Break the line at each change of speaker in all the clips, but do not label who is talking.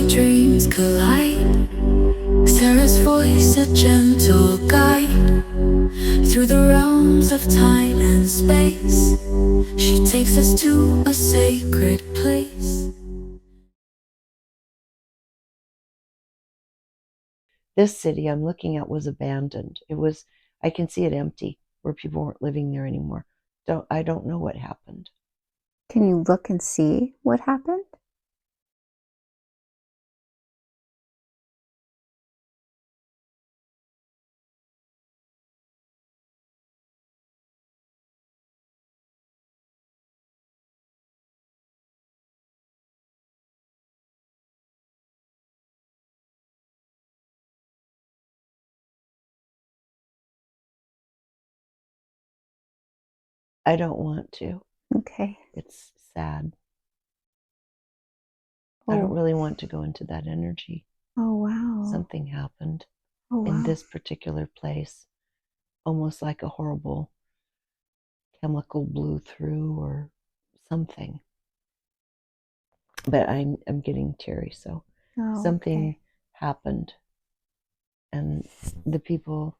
where dreams collide. Sarah's voice, a gentle guide through the realms of time and space. She takes us to a sacred place.
This city I'm looking at was abandoned. I can see it empty, where people weren't living there anymore. I don't know what happened.
Can you look and see what happened?
I don't want to.
Okay.
It's sad.
Oh.
I don't really want to go into that energy.
Oh, wow.
Something happened
Oh,
in
wow.
this particular place, almost like a horrible chemical blew through or something. But I'm getting teary, so something happened, and the people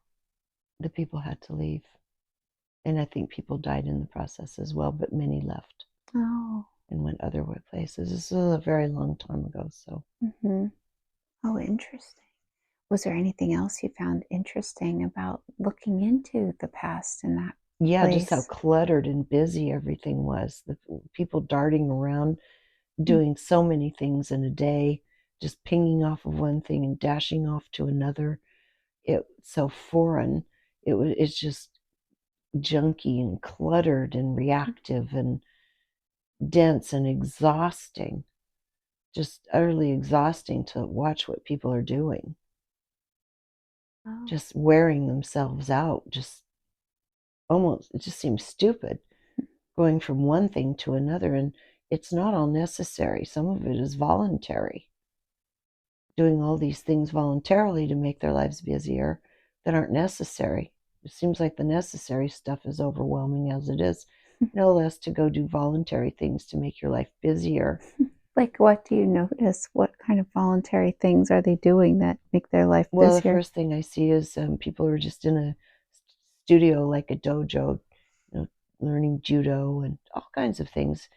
had to leave, and I think people died in the process as well. But many left and went other places. This was a very long time ago, so.
Oh, interesting. Was there anything else you found interesting about looking into the past in that place?
Just how cluttered and busy everything was. The people darting around, doing so many things in a day, just pinging off of one thing and dashing off to another. It's so foreign. It's just junky and cluttered and reactive and dense and exhausting. Just utterly exhausting to watch what people are doing. Just wearing themselves out. Just almost, it just seems stupid going from one thing to another, and it's not all necessary. Some of it is voluntary. Doing all these things voluntarily to make their lives busier that aren't necessary. It seems like the necessary stuff is overwhelming as it is. No less to go do voluntary things to make your life busier.
Like, what do you notice? What kind of voluntary things are they doing that make their life busier?
Well, the first thing I see is people are just in a studio, like a dojo, learning judo and all kinds of things.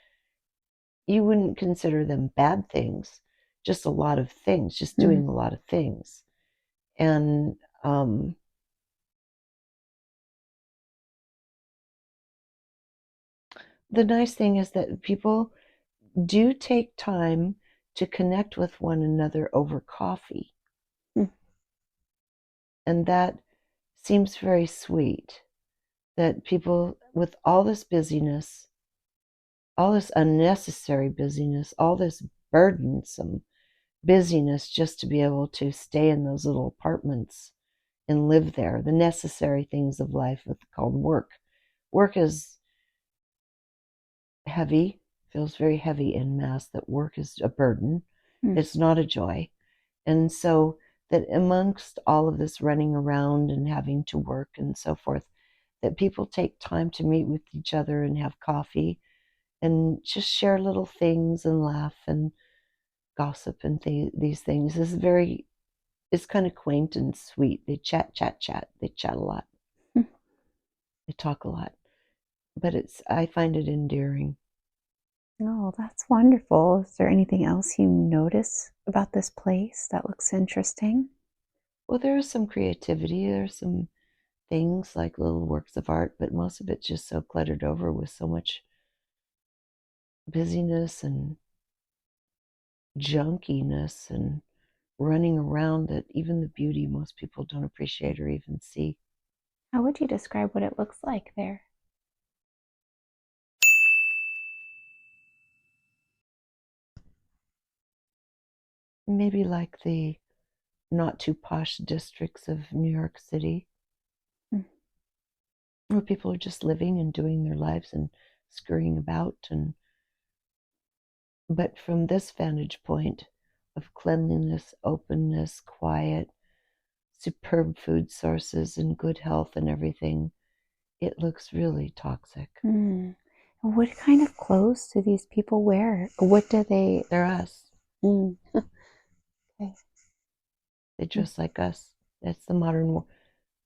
You wouldn't consider them bad things, just a lot of things, just doing a lot of things. And the nice thing is that people do take time to connect with one another over coffee. And that seems very sweet, that people with all this busyness, all this unnecessary busyness, all this burdensome busyness just to be able to stay in those little apartments and live there, the necessary things of life called work. Work is heavy, feels very heavy in mass, that work is a burden. It's not a joy. And so that amongst all of this running around and having to work and so forth, that people take time to meet with each other and have coffee and just share little things and laugh and gossip and these things is it's kind of quaint and sweet. They chat. They chat a lot. They talk a lot. But I find it endearing.
Oh, that's wonderful. Is there anything else you notice about this place that looks interesting?
Well, there is some creativity. There's some things like little works of art, but most of it's just so cluttered over with so much busyness and junkiness and running around that even the beauty most people don't appreciate or even see.
How would you describe what it looks like there?
Maybe like the not too posh districts of New York City, where people are just living and doing their lives and scurrying about. But from this vantage point of cleanliness, openness, quiet, superb food sources and good health and everything, it looks really toxic.
What kind of clothes do these people wear? What do they...
They're us.
Okay.
They dress like us. That's the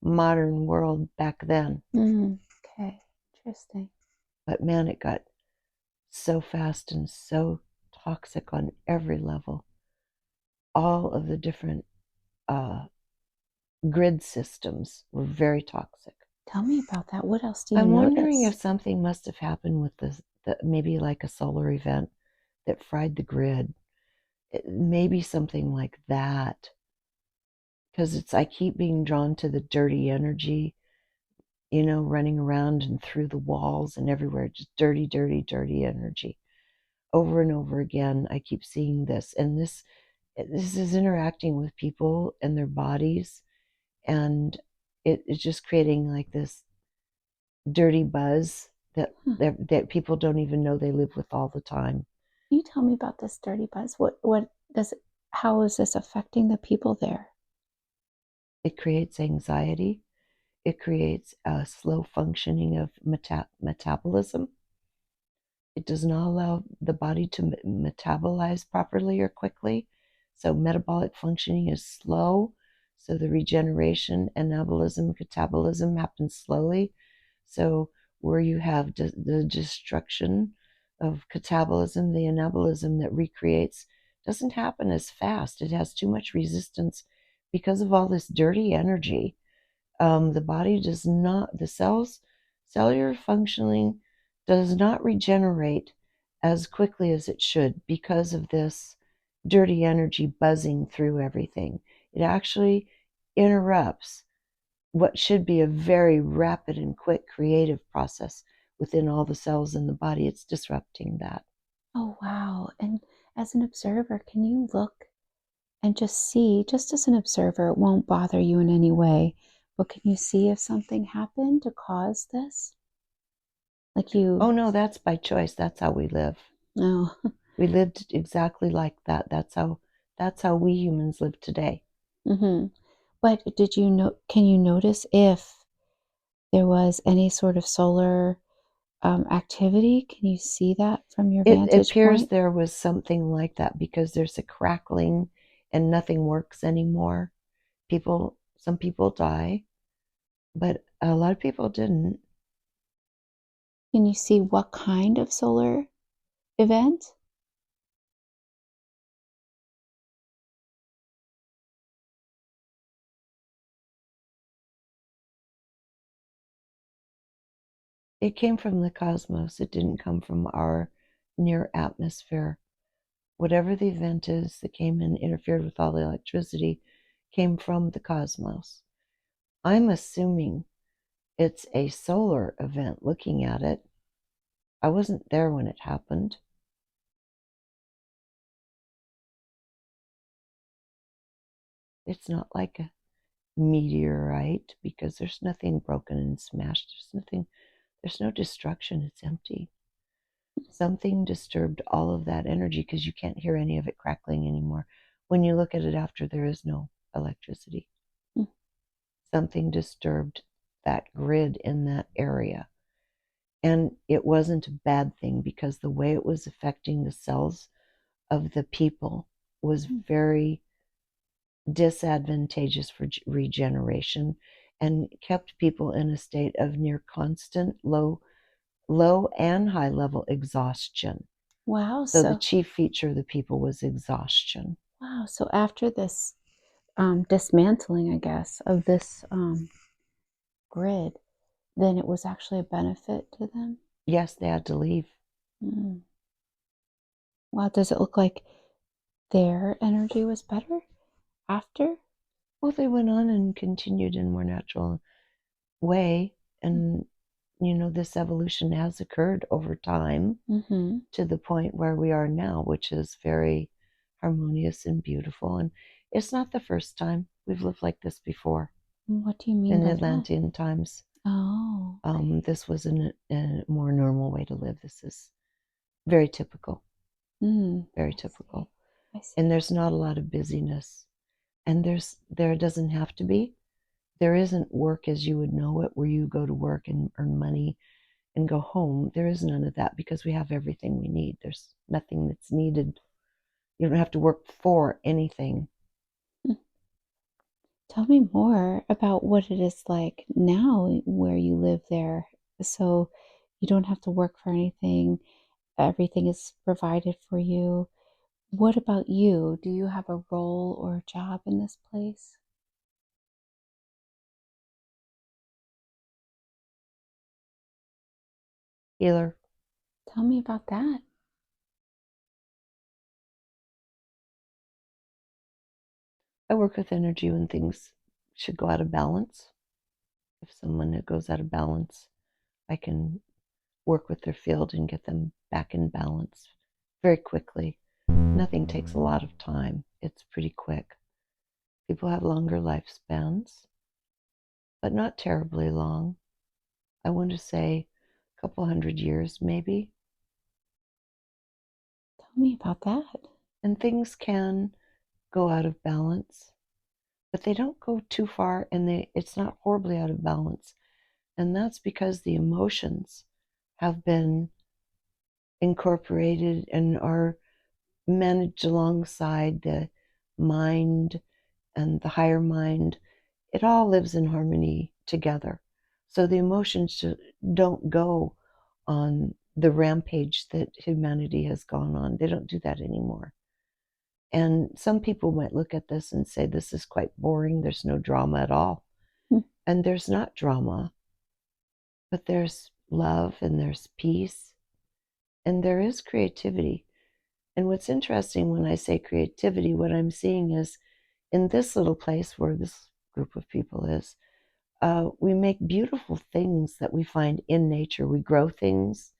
modern world back then.
Okay. Interesting.
But man, it got so fast and so toxic on every level. All of the different grid systems were very toxic.
Tell me about that. What else do you
I'm
notice?
wondering if something must have happened with maybe like a solar event that fried the grid. Maybe something like that. Because I keep being drawn to the dirty energy, running around and through the walls and everywhere, just dirty, dirty, dirty energy. Over and over again, I keep seeing this. And this is interacting with people and their bodies. And it's just creating like this dirty buzz that people don't even know they live with all the time.
Can you tell me about this dirty buzz? How is this affecting the people there?
It creates anxiety. It creates a slow functioning of metabolism. It does not allow the body to metabolize properly or quickly. So metabolic functioning is slow. So the regeneration, anabolism, catabolism happens slowly. So where you have the destruction of catabolism, the anabolism that recreates doesn't happen as fast. It has too much resistance because of all this dirty energy. The body does not, cellular functioning does not regenerate as quickly as it should because of this dirty energy buzzing through everything. It actually interrupts what should be a very rapid and quick creative process within all the cells in the body. It's disrupting that.
Oh, wow. And as an observer, can you look and just see, just as an observer, it won't bother you in any way, but can you see if something happened to cause this? Like
Oh no, that's by choice. That's how we live.
Oh.
We lived exactly like that. That's how we humans live today.
But can you notice if there was any sort of solar activity? Can you see that from your
It
vantage
appears
point?
there was something like that because there's a crackling and nothing works anymore. Some people die, but a lot of people didn't.
Can you see what kind of solar event?
It came from the cosmos. It didn't come from our near atmosphere. Whatever the event is that came and interfered with all the electricity came from the cosmos. I'm assuming it's a solar event looking at it. I wasn't there when it happened. It's not like a meteorite because there's nothing broken and smashed. There's no destruction. It's empty. Something disturbed all of that energy because you can't hear any of it crackling anymore. When you look at it after, there is no electricity. Something disturbed that grid in that area. And it wasn't a bad thing because the way it was affecting the cells of the people was very disadvantageous for regeneration and kept people in a state of near constant low and high level exhaustion.
Wow.
So the chief feature of the people was exhaustion.
Wow. So after this dismantling, I guess, of this grid, then it was actually a benefit to them?
Yes, they had to leave.
Wow. Does it look like their energy was better after?
Well, they went on and continued in a more natural way. And, this evolution has occurred over time to the point where we are now, which is very harmonious and beautiful. And it's not the first time. We've lived like this before.
What do you mean
In
by
Atlantean times.
Oh.
This was a more normal way to live. This is very typical. Very typical.
I see.
And there's not a lot of busyness. And there doesn't have to be. There isn't work as you would know it, where you go to work and earn money and go home. There is none of that because we have everything we need. There's nothing that's needed. You don't have to work for anything.
Tell me more about what it is like now where you live there. So you don't have to work for anything, everything is provided for you. What about you? Do you have a role or a job in this place?
Healer.
Tell me about that.
I work with energy when things should go out of balance. If someone goes out of balance, I can work with their field and get them back in balance very quickly. Nothing takes a lot of time. It's pretty quick. People have longer lifespans, but not terribly long. I want to say a couple 100 years, maybe.
Tell me about that.
And things can go out of balance, but they don't go too far, and it's not horribly out of balance. And that's because the emotions have been incorporated and are managed alongside the mind and the higher mind. It all lives in harmony together. So the emotions don't go on the rampage that humanity has gone on. They don't do that anymore. And some people might look at this and say, this is quite boring. There's no drama at all. And there's not drama, but there's love and there's peace and there is creativity. And what's interesting when I say creativity, what I'm seeing is in this little place where this group of people is, we make beautiful things that we find in nature. We grow things,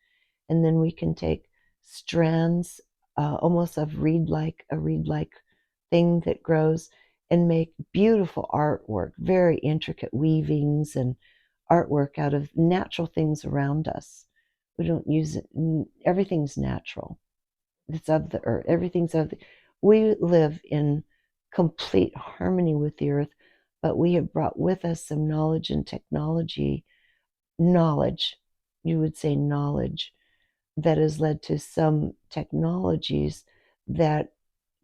and then we can take strands, almost of a reed-like thing that grows, and make beautiful artwork, very intricate weavings and artwork out of natural things around us. We don't use it. Everything's natural. It's of the earth. Everything's of the. We live in complete harmony with the earth, but we have brought with us some knowledge and technology, knowledge, you would say knowledge, that has led to some technologies that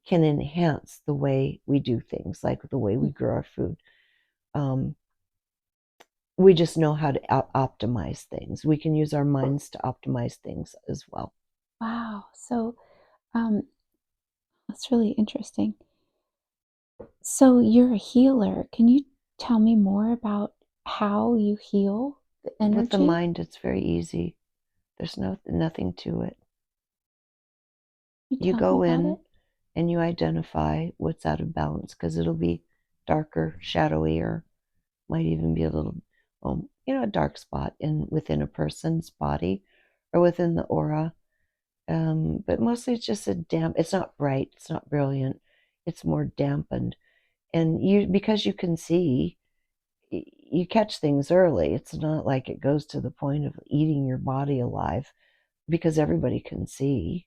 can enhance the way we do things, like the way we grow our food. We just know how to optimize things. We can use our minds to optimize things as well.
Wow. So um, that's really interesting. So you're a healer. Can you tell me more about how you heal the energy?
With the mind, it's very easy. There's nothing to it. You go in and you identify what's out of balance, because it'll be darker, shadowier, might even be a little, a dark spot within a person's body or within the aura. But mostly it's just it's not bright, it's not brilliant, it's more dampened. And because you can see, you catch things early. It's not like it goes to the point of eating your body alive, because everybody can see.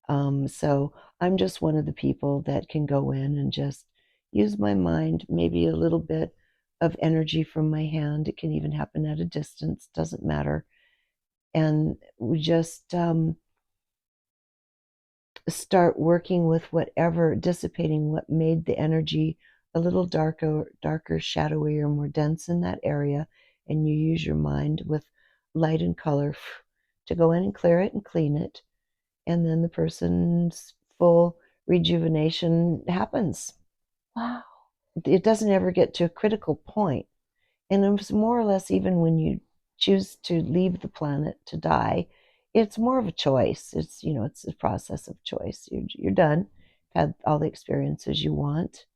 So I'm just one of the people that can go in and just use my mind, maybe a little bit of energy from my hand. It can even happen at a distance, doesn't matter. And we just start working with whatever, dissipating what made the energy a little darker, shadowy, or more dense in that area. And you use your mind with light and color to go in and clear it and clean it. And then the person's full rejuvenation happens.
Wow.
It doesn't ever get to a critical point. And it's more or less, even when you choose to leave the planet to die, it's more of a choice. It's a process of choice. You're done, had all the experiences you want.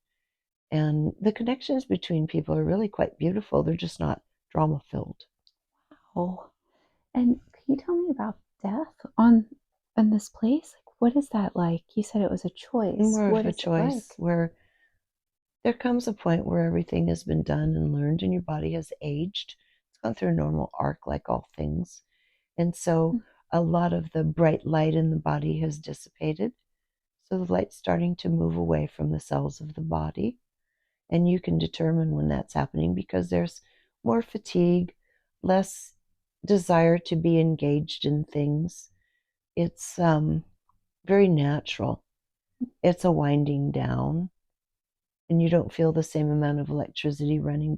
And the connections between people are really quite beautiful. They're just not drama filled.
Wow. And can you tell me about death in this place? Like, what is that like? You said it was a choice.
More
What
of a
is it like?
choice where there comes a point where everything has been done and learned, and your body has aged. It's gone through a normal arc, like all things. And so a lot of the bright light in the body has dissipated. So the light's starting to move away from the cells of the body. And you can determine when that's happening, because there's more fatigue, less desire to be engaged in things. It's very natural. It's a winding down. and you don't feel the same amount of electricity running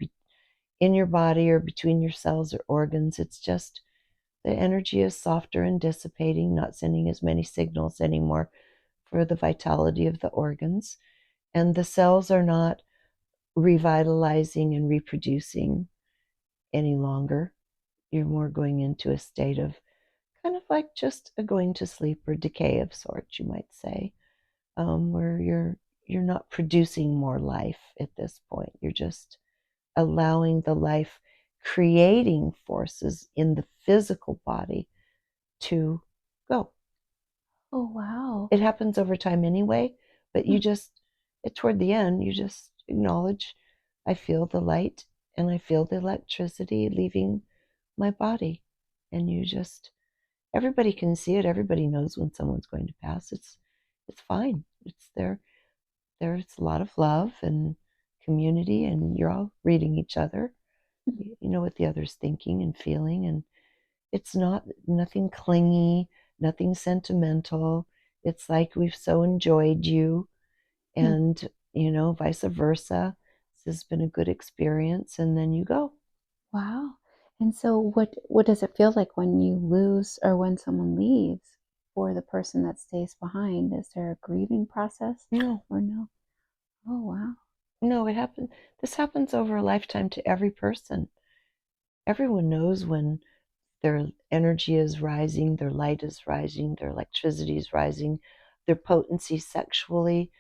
in your body or between your cells or organs. It's just the energy is softer and dissipating, not sending as many signals anymore for the vitality of the organs. And the cells are not revitalizing and reproducing any longer. You're more going into a state of kind of like just a going to sleep or decay of sorts, you might say, where you're not producing more life at this point. You're just allowing the life creating forces in the physical body to go.
Oh, wow.
It happens over time anyway, but you just, toward the end, you just acknowledge, I feel the light and I feel the electricity leaving my body. And you just, everybody can see it. Everybody knows when someone's going to pass. It's fine. It's there. There's a lot of love and community, and you're all reading each other. You know what the other's thinking and feeling, and it's nothing clingy, nothing sentimental. It's like we've so enjoyed you, and vice versa. This has been a good experience, and then you go.
Wow. And so what does it feel like when you lose or when someone leaves for the person that stays behind? Is there a grieving process
No,
or no? Oh, wow.
no, it happens. This happens over a lifetime to every person. Everyone knows when their energy is rising, their light is rising, their electricity is rising, their potency sexually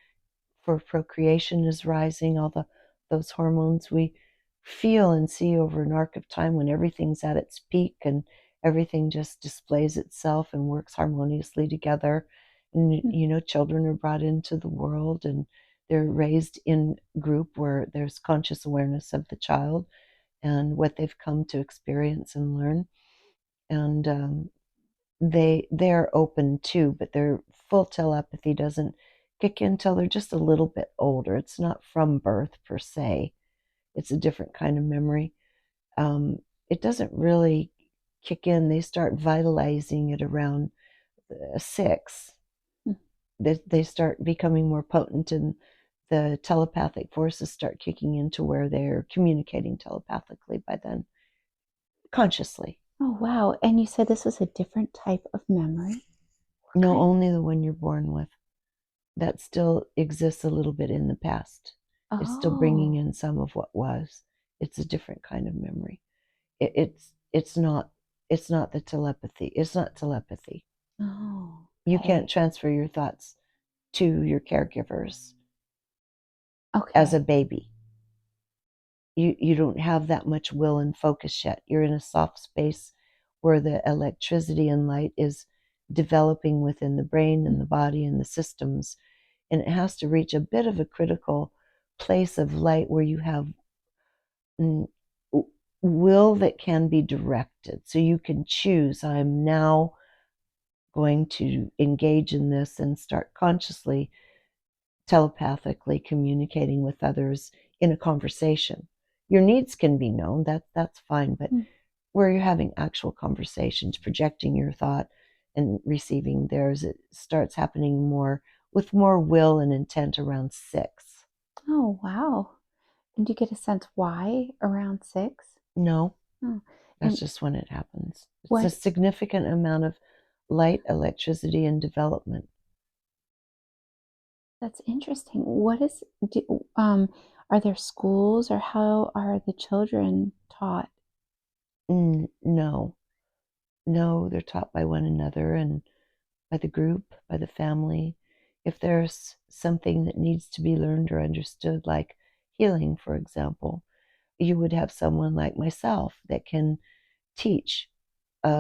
for procreation is rising, all those hormones we feel and see over an arc of time when everything's at its peak and everything just displays itself and works harmoniously together. And children are brought into the world and they're raised in group where there's conscious awareness of the child and what they've come to experience and learn. And they're open too, but their full telepathy doesn't kick in until they're just a little bit older. It's not from birth per se. It's a different kind of memory. It doesn't really kick in. They start vitalizing it around 6. They start becoming more potent, and the telepathic forces start kicking into where they're communicating telepathically by then, consciously.
Oh, wow. And you said this was a different type of memory?
No, only the one you're born with. That still exists a little bit in the past. It's still bringing
Oh,
in some of what was. It's a different kind of memory. It's not the telepathy. It's not telepathy.
oh,
You
okay.
can't transfer your thoughts to your caregivers as a
Okay.
baby. You don't have that much will and focus yet. You're in a soft space where the electricity and light is developing within the brain and the body and the systems, and it has to reach a bit of a critical place of light where you have will that can be directed. So you can choose, I'm now going to engage in this and start consciously, telepathically communicating with others in a conversation. Your needs can be known, that's fine, but where you're having actual conversations, projecting your thought and receiving theirs, it starts happening more with more will and intent around 6.
Oh, wow. And do you get a sense why around 6?
No,
Oh,
that's
and
just when it happens. It's a
what
significant amount of light, electricity, and development.
that's interesting. Are there schools or how are the children taught?
No, no, they're taught by one another and by the group, by the family. If there's something that needs to be learned or understood, like healing, for example, you would have someone like myself that can teach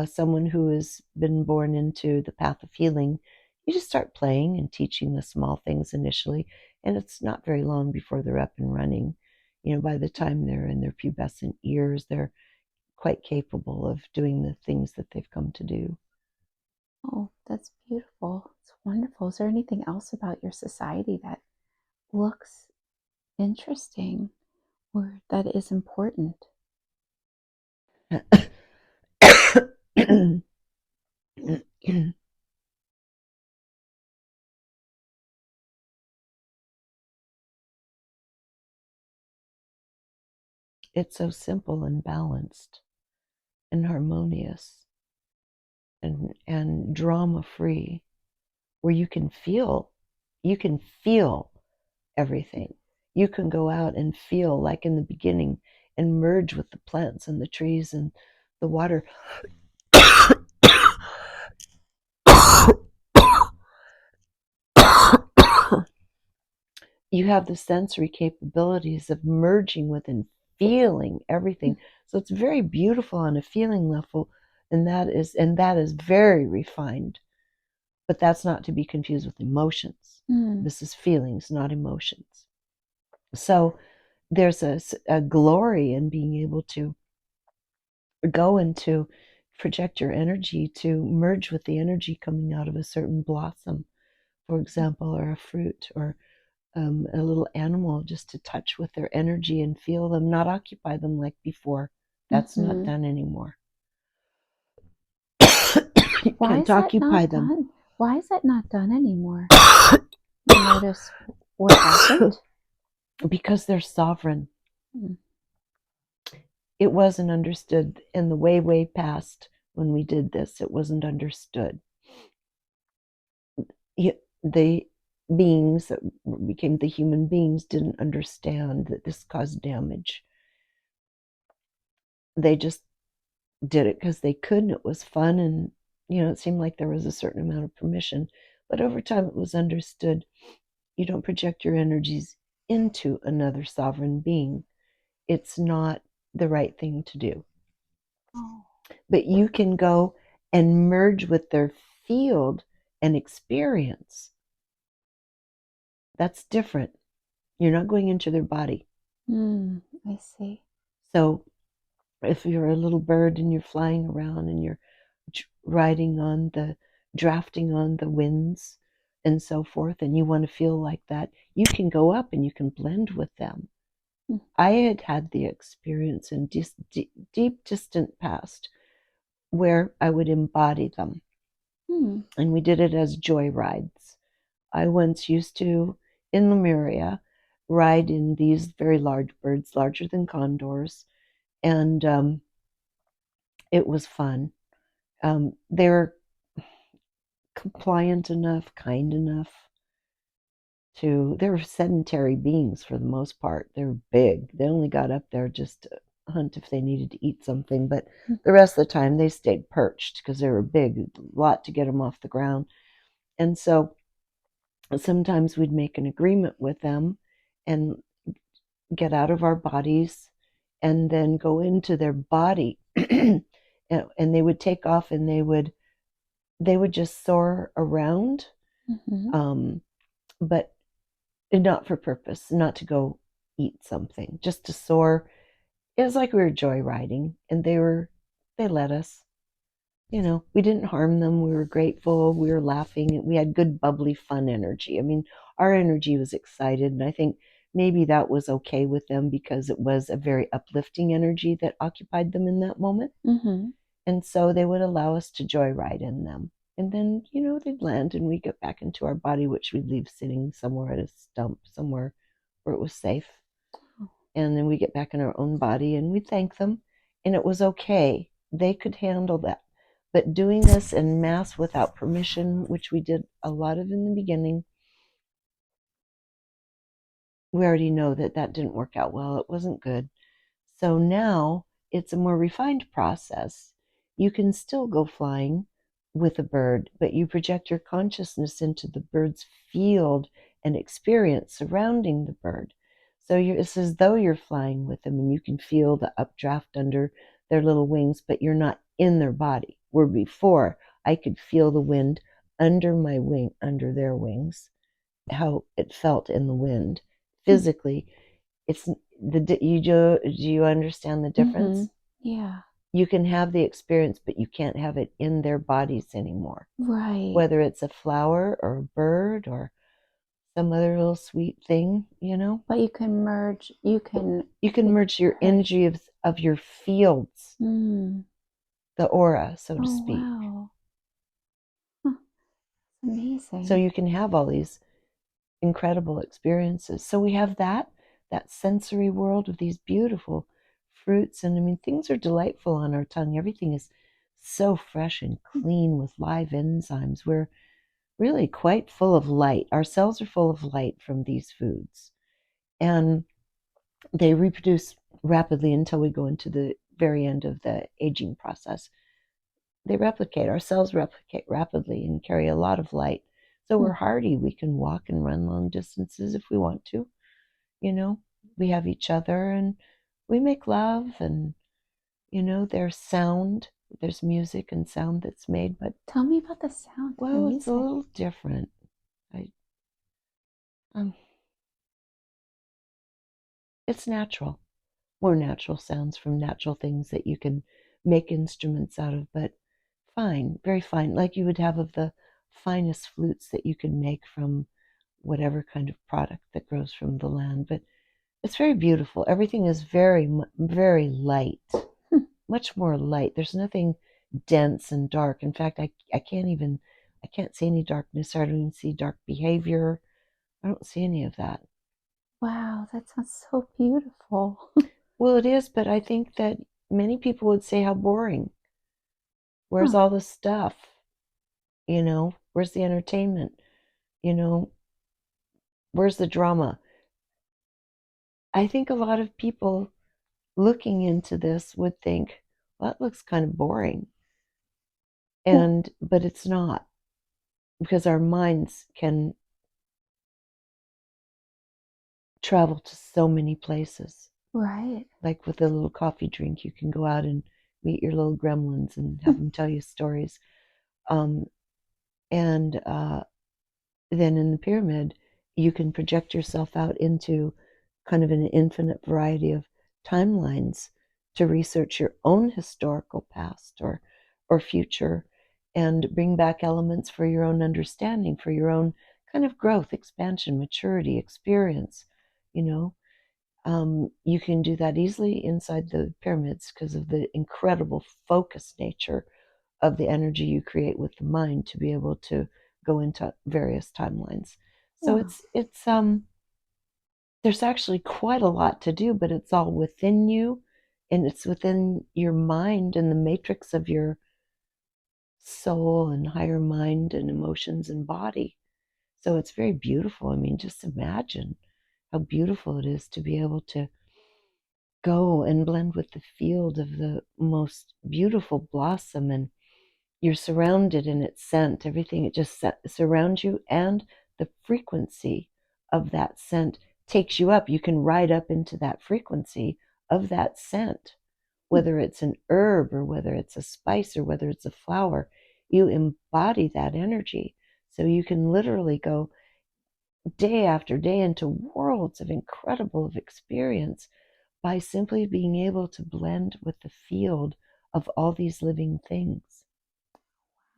someone who has been born into the path of healing. You just start playing and teaching the small things initially, and it's not very long before they're up and running. By the time they're in their pubescent years, they're quite capable of doing the things that they've come to do.
Oh, that's beautiful. It's wonderful. Is there anything else about your society that looks interesting or that is important?
It's so simple and balanced and harmonious and drama free, where you can feel everything. You can go out and feel like in the beginning and merge with the plants and the trees and the water. You have the sensory capabilities of merging with and feeling everything. So it's very beautiful on a feeling level, and that is very refined. But that's not to be confused with emotions. This is feelings, not emotions. So there's a glory in being able to go into project your energy to merge with the energy coming out of a certain blossom, for example, or a fruit, or a little animal, just to touch with their energy and feel them, not occupy them like before. That's not done anymore. You can't occupy them.
Why is that not done anymore? You notice what happened?
Because they're sovereign. It wasn't understood in the way past when we did this. It wasn't understood. The beings that became the human beings didn't understand that this caused damage. They just did it because they could, and it was fun, and it seemed like there was a certain amount of permission. But over time it was understood, you don't project your energies into another sovereign being. It's not the right thing to do. But you can go and merge with their field and experience. That's different. You're not going into their body.
I see.
So if you're a little bird and you're flying around and you're drafting on the winds and so forth, and you want to feel like that, you can go up and you can blend with them. I had the experience in deep, distant past where I would embody them. And we did it as joy rides. I once used to, in Lemuria, ride in these very large birds, larger than condors, and it was fun. They were compliant enough, kind enough they were sedentary beings for the most part. They were big. They only got up there just to hunt if they needed to eat something, but the rest of the time they stayed perched because they were big, a lot to get them off the ground. And so sometimes we'd make an agreement with them and get out of our bodies and then go into their body. And they would take off and they would just soar around, but not for purpose, not to go eat something, just to soar. It was like we were joyriding, and they let us. We didn't harm them. We were grateful. We were laughing. We had good, bubbly, fun energy. I mean, our energy was excited, and I think maybe that was okay with them because it was a very uplifting energy that occupied them in that moment. And so they would allow us to joyride in them. And then, they'd land and we'd get back into our body, which we'd leave sitting somewhere at a stump, somewhere where it was safe. And then we get back in our own body and we thank them. And it was okay. They could handle that. But doing this en masse without permission, which we did a lot of in the beginning, we already know that didn't work out well. It wasn't good. So now it's a more refined process. You can still go flying with a bird, but you project your consciousness into the bird's field and experience surrounding the bird. So it's as though you're flying with them, and you can feel the updraft under their little wings, but you're not in their body. Where before I could feel the wind under my wing, under their wings, how it felt in the wind physically. It's do you understand the difference?
Yeah.
You can have the experience, but you can't have it in their bodies anymore.
Right.
Whether it's a flower or a bird or some other little sweet thing,
But you can merge. You can
merge your energy of your fields, the aura, so to speak.
Wow. Huh. Amazing.
So you can have all these incredible experiences. So we have that sensory world of these beautiful fruits. And I mean, things are delightful on our tongue. Everything is so fresh and clean with live enzymes. We're really quite full of light. Our cells are full of light from these foods. And they reproduce rapidly until we go into the very end of the aging process. They replicate. Our cells replicate rapidly and carry a lot of light. So we're hardy. We can walk and run long distances if we want to. You know, we have each other and we make love, and, you know, there's sound. There's music and sound that's made. But
tell me about the sound.
well, it's a little different. It's natural. More natural sounds from natural things that you can make instruments out of, but fine, very fine, like you would have of the finest flutes that you can make from whatever kind of product that grows from the land. But it's very beautiful. Everything is very, very light, much more light. There's nothing dense and dark. In fact, I can't see any darkness. I don't even see dark behavior. I don't see any of that.
Wow, that sounds so beautiful.
Well, it is, but I think that many people would say how boring. Where's all the stuff? You know, where's the entertainment? You know, where's the drama? I think a lot of people looking into this would think, well, that looks kind of boring. But it's not, because our minds can travel to so many places.
Right.
Like with a little coffee drink, you can go out and meet your little gremlins and have them tell you stories. Then in the pyramid, you can project yourself out into kind of an infinite variety of timelines to research your own historical past or future, and bring back elements for your own understanding, for your own kind of growth, expansion, maturity, experience. You know, you can do that easily inside the pyramids because of the incredible focused nature of the energy you create with the mind to be able to go into various timelines. So it's there's actually quite a lot to do, but it's all within you, and it's within your mind and the matrix of your soul and higher mind and emotions and body. So it's very beautiful. I mean, just imagine how beautiful it is to be able to go and blend with the field of the most beautiful blossom, and you're surrounded in its scent. Everything, it just surrounds you, and the frequency of that scent takes you up. You can ride up into that frequency of that scent, whether it's an herb or whether it's a spice or whether it's a flower. You embody that energy. So you can literally go day after day into worlds of incredible experience by simply being able to blend with the field of all these living things.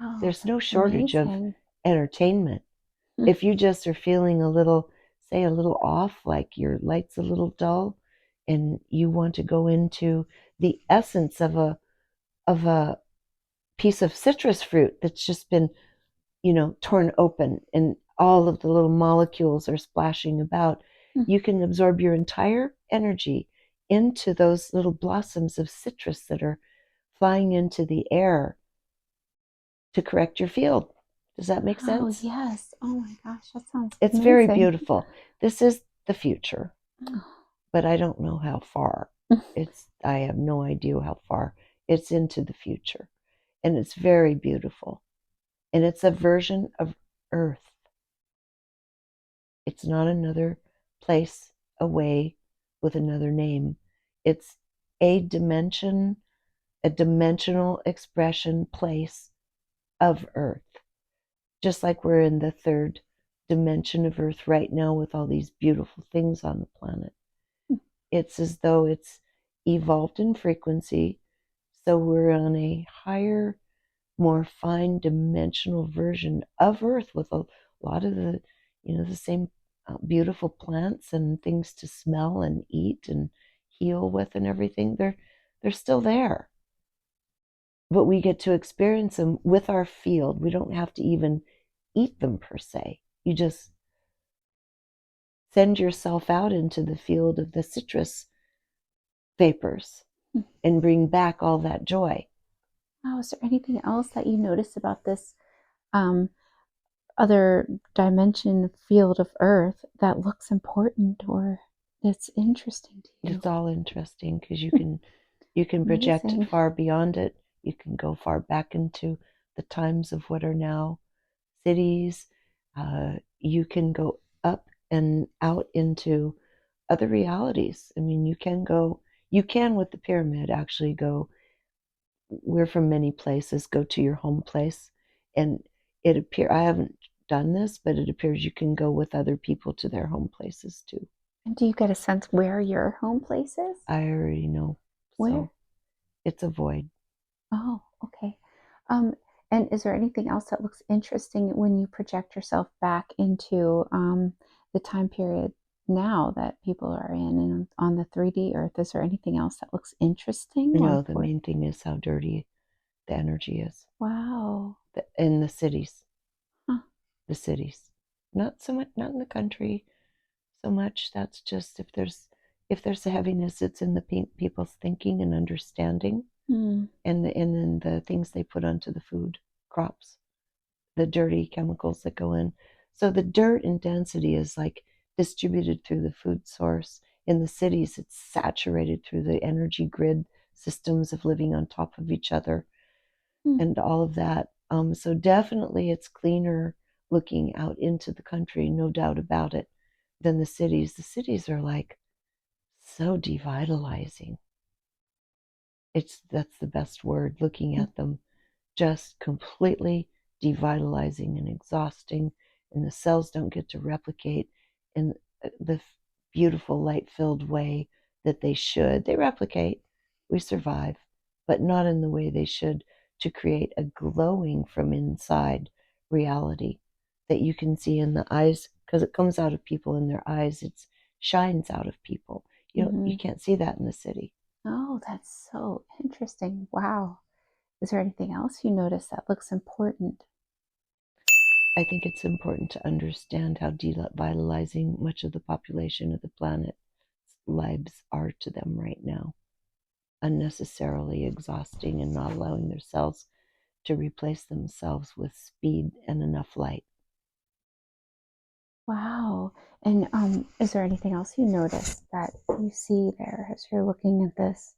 Oh,
There's no shortage
amazing.
of entertainment. If you just are feeling a little off, like your light's a little dull, and you want to go into the essence of a piece of citrus fruit that's just been, you know, torn open and all of the little molecules are splashing about, you can absorb your entire energy into those little blossoms of citrus that are flying into the air to correct your field. Does that make sense?
Oh, yes. Oh my gosh, that sounds
It's
amazing.
very beautiful. This is the future, but I don't know how far. I have no idea how far. It's into the future, and it's very beautiful. And it's a version of Earth. It's not another place away with another name. It's a dimension, a dimensional expression place of Earth. Just like we're in the third dimension of Earth right now with all these beautiful things on the planet. It's as though it's evolved in frequency, so we're on a higher, more fine dimensional version of Earth with a lot of the, you know, the same beautiful plants and things to smell and eat and heal with and everything. They're still there, but we get to experience them with our field. We don't have to even eat them per se. You just send yourself out into the field of the citrus vapors and bring back all that joy.
Oh, is there anything else that you notice about this other dimension field of Earth that looks important or that's interesting to you?
It's all interesting because you can project
Amazing.
far beyond it. You can go far back into the times of what are now cities. You can go up and out into other realities. I mean, you can with the pyramid actually go. We're from many places. Go to your home place, and I haven't done this, but it appears you can go with other people to their home places too.
And do you get a sense where your home place is?
I already know.
Where?
So it's a void.
Oh, okay. And is there anything else that looks interesting when you project yourself back into the time period now that people are in and on the 3D Earth? Is there anything else that looks interesting?
No, the main thing is how dirty the energy is.
Wow.
In the cities.
Huh.
The cities. Not so much, not in the country so much. That's just if there's a heaviness, it's in the people's thinking and understanding, and in the things they put onto the food crops, the dirty chemicals that go in. So the dirt and density is like distributed through the food source. In the cities, it's saturated through the energy grid systems of living on top of each other and all of that. So definitely it's cleaner looking out into the country, no doubt about it, than the cities. The cities are like so devitalizing. That's the best word, looking at them, just completely devitalizing and exhausting, and the cells don't get to replicate in the beautiful light-filled way that they should. They replicate, we survive, but not in the way they should, to create a glowing from inside reality that you can see in the eyes, because it comes out of people in their eyes. It shines out of people. You can't see that in the city.
Oh, that's so interesting. Wow. Is there anything else you notice that looks important?
I think it's important to understand how devitalizing much of the population of the planet's lives are to them right now. Unnecessarily exhausting and not allowing their cells to replace themselves with speed and enough light.
Wow. And is there anything else you notice that you see there as you're looking at this?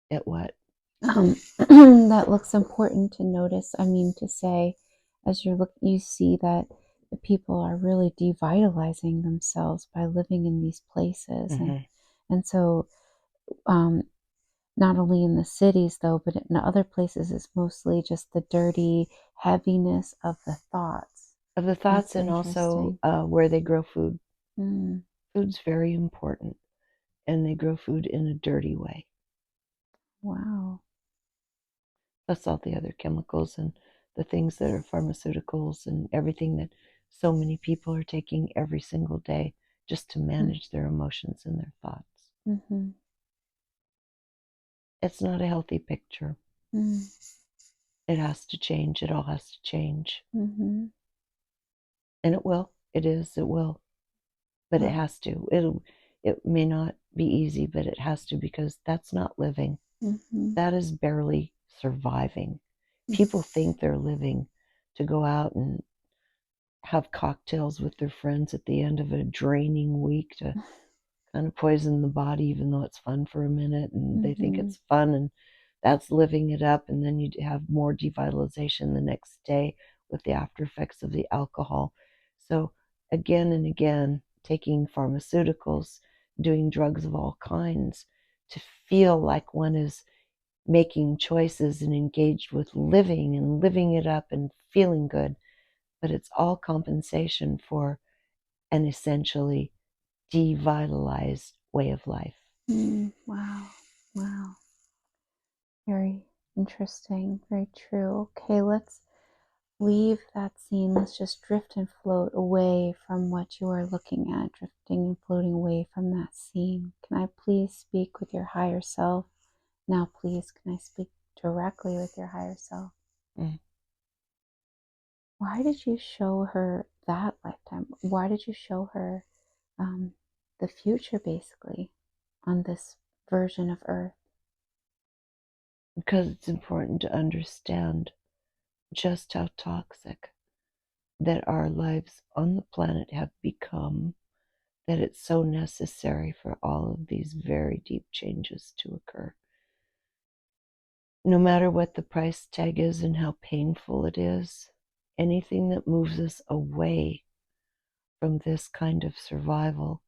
At what?
That looks important to notice. I mean, to say, as you're looking, you see that the people are really devitalizing themselves by living in these places, and so not only in the cities though, but in other places, it's mostly just the dirty heaviness of the thoughts.
Of the thoughts,
That's
and also
interesting.
where they grow food.
Mm,
Food's very important, and they grow food in a dirty way.
wow.
Plus all the other chemicals and the things that are pharmaceuticals and everything that so many people are taking every single day just to manage their emotions and their thoughts.
Mm-hmm.
It's not a healthy picture. It has to change. It all has to change.
Mm-hmm.
And it will. It will. But it has to. It may not be easy, but it has to, because that's not living. That is barely surviving. People think they're living to go out and have cocktails with their friends at the end of a draining week to kind of poison the body, even though it's fun for a minute, and they think it's fun, and that's living it up. And then you have more devitalization the next day with the after effects of the alcohol. So again and again, taking pharmaceuticals, doing drugs of all kinds to feel like one is making choices and engaged with living and living it up and feeling good. But it's all compensation for an essentially devitalized way of life.
Wow. Wow. Very interesting. Very true. Okay, let's leave that scene. Let's just drift and float away from what you are looking at, drifting and floating away from that scene. Can I please speak with your higher self? Now, please, can I speak directly with your higher self? Why did you show her that lifetime? Why did you show her the future basically on this version of Earth?
Because it's important to understand just how toxic that our lives on the planet have become, that it's so necessary for all of these very deep changes to occur. No matter what the price tag is and how painful it is, anything that moves us away from this kind of survival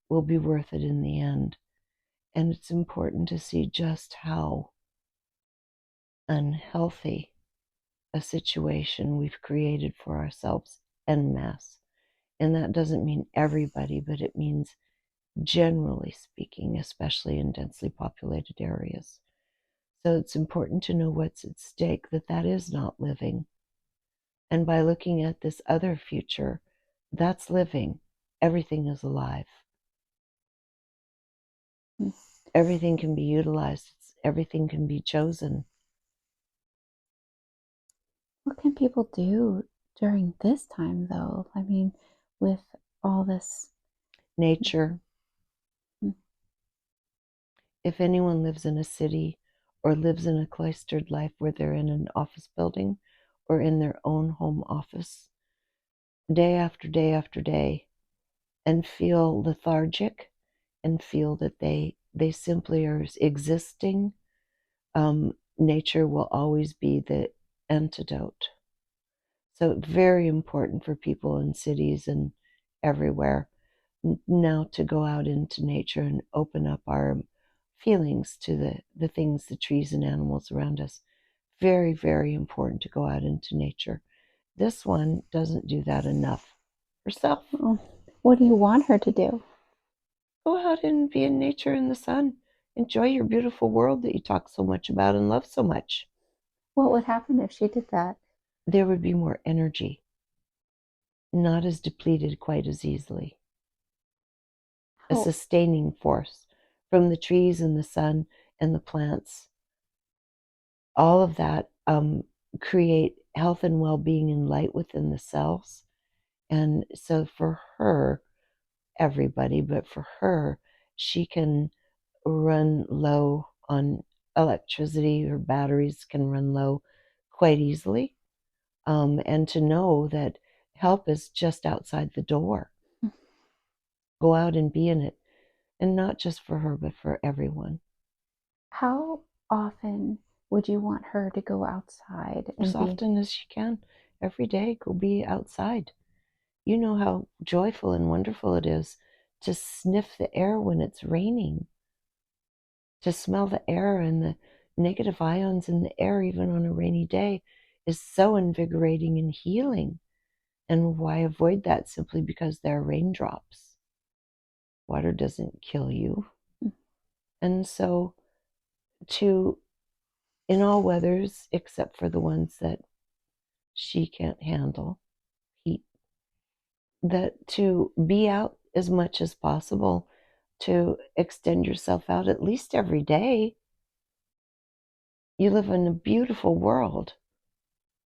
will be worth it in the end. And it's important to see just how unhealthy a situation we've created for ourselves en masse. And that doesn't mean everybody, but it means generally speaking, especially in densely populated areas. So it's important to know what's at stake, that is not living. And by looking at this other future, that's living. Everything is alive. Everything can be utilized. Everything can be chosen.
What can people do during this time, though? I mean, with all this
Nature. If anyone lives in a city or lives in a cloistered life where they're in an office building or in their own home office, day after day after day, and feel lethargic and feel that they simply are existing, nature will always be the antidote. So very important for people in cities and everywhere now to go out into nature and open up our feelings to the things, the trees and animals around us. Very, very important to go out into nature. This one doesn't do that enough herself.
Oh, what do you want her to do?
Go out and be in nature in the sun. Enjoy your beautiful world that you talk so much about and love so much.
What would happen if she did that?
There would be more energy, not as depleted quite as easily. A sustaining force from the trees and the sun and the plants. All of that create health and well-being and light within the cells. And so for her, everybody, but for her, she can run low on electricity. Her batteries can run low quite easily. And to know that help is just outside the door. Go out and be in it. And not just for her, but for everyone.
How often would you want her to go outside?
As often as she can. Every day, go be outside. You know how joyful and wonderful it is to sniff the air when it's raining, to smell the air, and the negative ions in the air, even on a rainy day, is so invigorating and healing. And why avoid that? Simply because they're raindrops. Water doesn't kill you. And so in all weathers, except for the ones that she can't handle, heat, that to be out as much as possible, to extend yourself out at least every day. You live in a beautiful world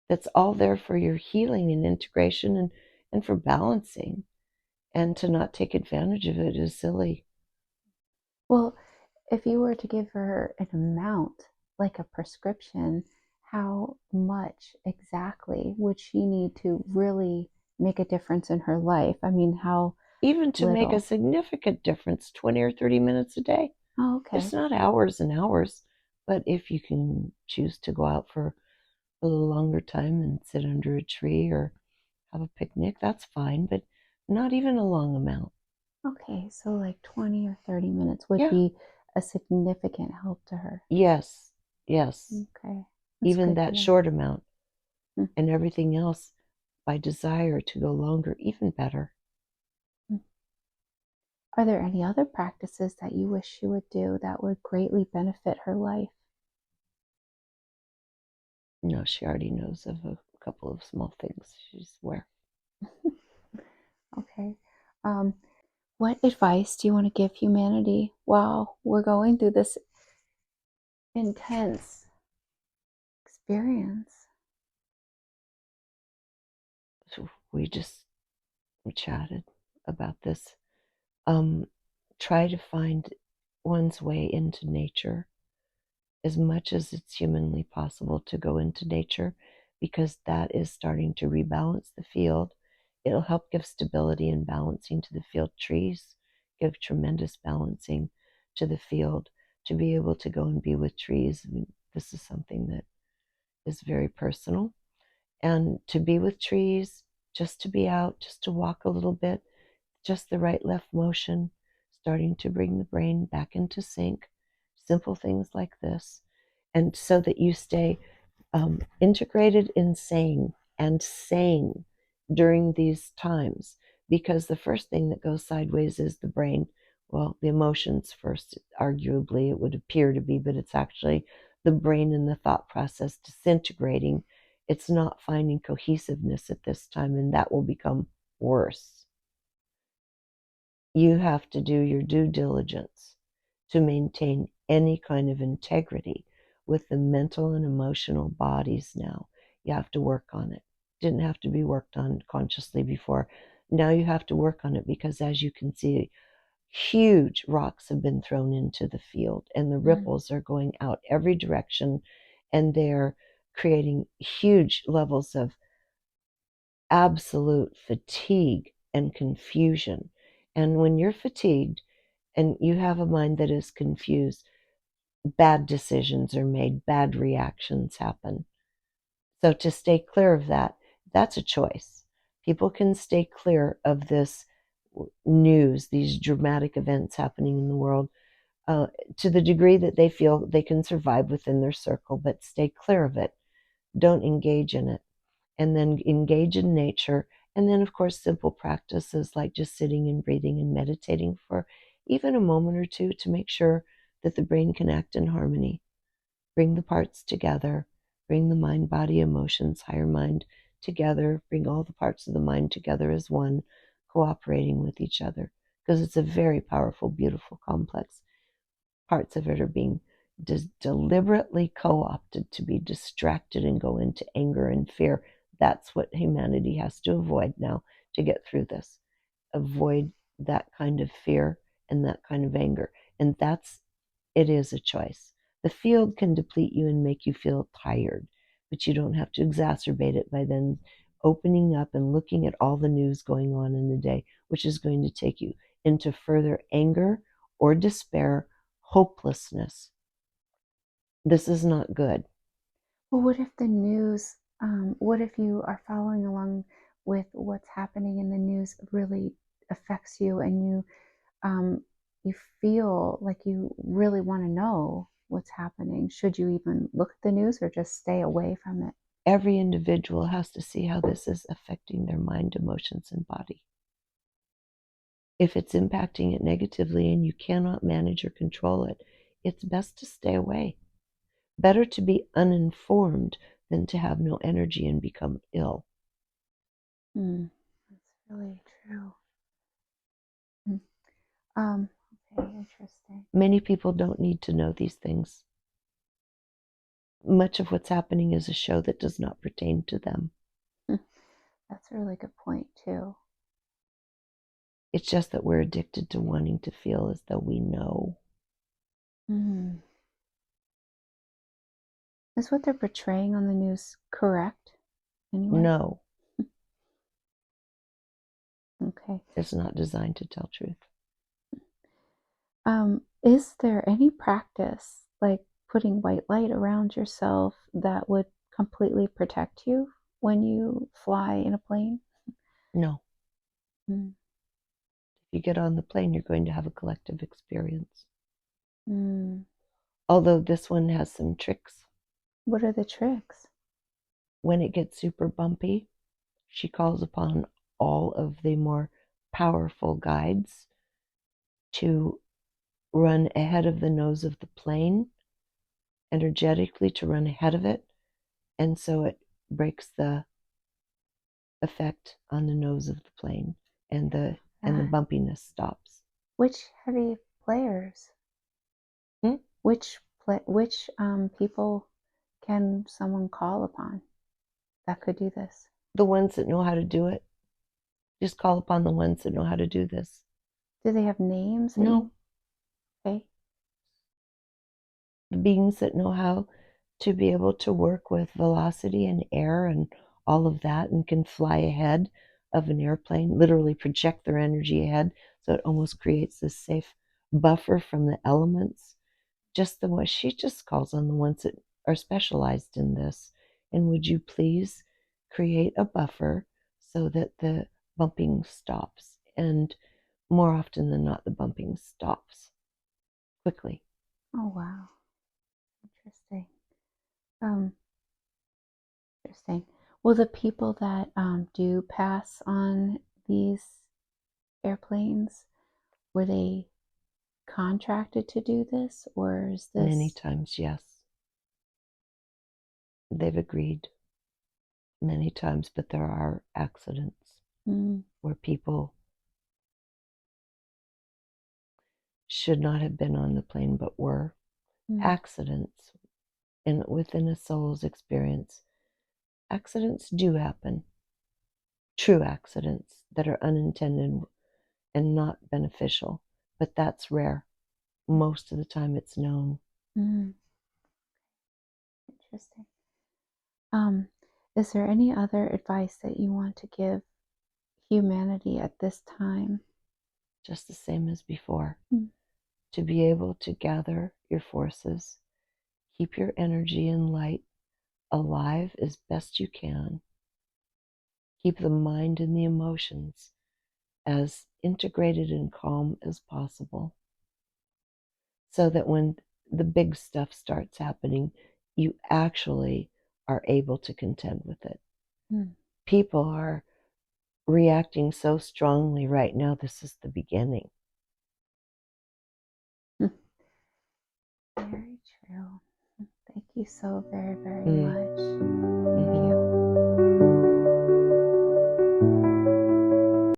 that's all there for your healing and integration and for balancing. And to not take advantage of it is silly.
Well, if you were to give her an amount, like a prescription, how much exactly would she need to really make a difference in her life? I mean, how
even to make a
little?
significant difference, 20 or 30 minutes a day.
Oh, okay.
It's not hours and hours, but if you can choose to go out for a little longer time and sit under a tree or have a picnic, that's fine, but not even a long amount.
Okay, so like 20 or 30 minutes would be a significant help to her.
Yes.
Okay.
Even that short amount. And everything else by desire to go longer, even better.
Are there any other practices that you wish she would do that would greatly benefit her life?
No, she already knows of a couple of small things she's aware.
Okay. What advice do you want to give humanity while we're going through this intense experience?
So we chatted about this. try to find one's way into nature as much as it's humanly possible to go into nature, because that is starting to rebalance the field. It'll help give stability and balancing to the field. Trees give tremendous balancing to the field. To be able to go and be with trees, I mean, this is something that is very personal. And to be with trees, just to be out, just to walk a little bit, just the right left motion, starting to bring the brain back into sync. Simple things like this. And so that you stay integrated in sane and sane during these times. Because the first thing that goes sideways is the brain. Well, the emotions first, arguably, it would appear to be, but it's actually the brain and the thought process disintegrating. It's not finding cohesiveness at this time, and that will become worse. You have to do your due diligence to maintain any kind of integrity with the mental and emotional bodies now. You have to work on it. Didn't have to be worked on consciously before. Now you have to work on it because, as you can see, huge rocks have been thrown into the field and the ripples are going out every direction, and they're creating huge levels of absolute fatigue and confusion. And when you're fatigued and you have a mind that is confused, bad decisions are made, bad reactions happen. So to stay clear of that, that's a choice. People can stay clear of this news, these dramatic events happening in the world, to the degree that they feel they can survive within their circle, but stay clear of it. Don't engage in it. And then engage in nature. And then, of course, simple practices like just sitting and breathing and meditating for even a moment or two to make sure that the brain can act in harmony. Bring the parts together, bring the mind, body, emotions, higher mind together, bring all the parts of the mind together as one, cooperating with each other. Because it's a very powerful, beautiful, complex. Parts of it are being deliberately co-opted to be distracted and go into anger and fear. That's what humanity has to avoid now to get through this. Avoid that kind of fear and that kind of anger. And it is a choice. The field can deplete you and make you feel tired, but you don't have to exacerbate it by then opening up and looking at all the news going on in the day, which is going to take you into further anger or despair, hopelessness. This is not good.
Well, what if the news, what if you are following along with what's happening in the news really affects you, and you feel like you really want to know what's happening? Should you even look at the news or just stay away from it?
Every individual has to see how this is affecting their mind, emotions, and body. If it's impacting it negatively and you cannot manage or control it, it's best to stay away. Better to be uninformed than to have no energy and become ill.
That's really true. Okay, interesting.
Many people don't need to know these things. Much of what's happening is a show that does not pertain to them.
That's a really good point, too.
It's just that we're addicted to wanting to feel as though we know.
Is what they're portraying on the news correct anyway?
No.
Okay.
It's not designed to tell truth.
Is there any practice, like putting white light around yourself, that would completely protect you when you fly in a plane?
No.
Mm.
If you get on the plane, you're going to have a collective experience.
Mm.
Although this one has some tricks.
What are the tricks?
When it gets super bumpy, she calls upon all of the more powerful guides to run ahead of the nose of the plane, energetically to run ahead of it, and so it breaks the effect on the nose of the plane, and the bumpiness stops.
Which heavy players? Which people can someone call upon that could do this?
The ones that know how to do it. Just call upon the ones that know how to do this.
Do they have names?
No.
Okay.
The beings that know how to be able to work with velocity and air and all of that and can fly ahead of an airplane, literally project their energy ahead, so it almost creates this safe buffer from the elements. Just the way she just calls on the ones that are specialized in this. And would you please create a buffer so that the bumping stops? And more often than not, the bumping stops quickly.
Oh, wow. Interesting. Interesting. Well, the people that do pass on these airplanes, were they contracted to do this, or is this?
Many times, yes. They've agreed many times, but there are accidents where people should not have been on the plane but were. Accidents, and within a soul's experience, accidents do happen. True accidents that are unintended and not beneficial, but that's rare. Most of the time it's known.
Interesting. Is there any other advice that you want to give humanity at this time?
Just the same as before. To be able to gather your forces, keep your energy and light alive as best you can. Keep the mind and the emotions as integrated and calm as possible, so that when the big stuff starts happening, you actually are able to contend with it. People are reacting so strongly right now. This is the beginning.
Very true. Thank you so very, very much.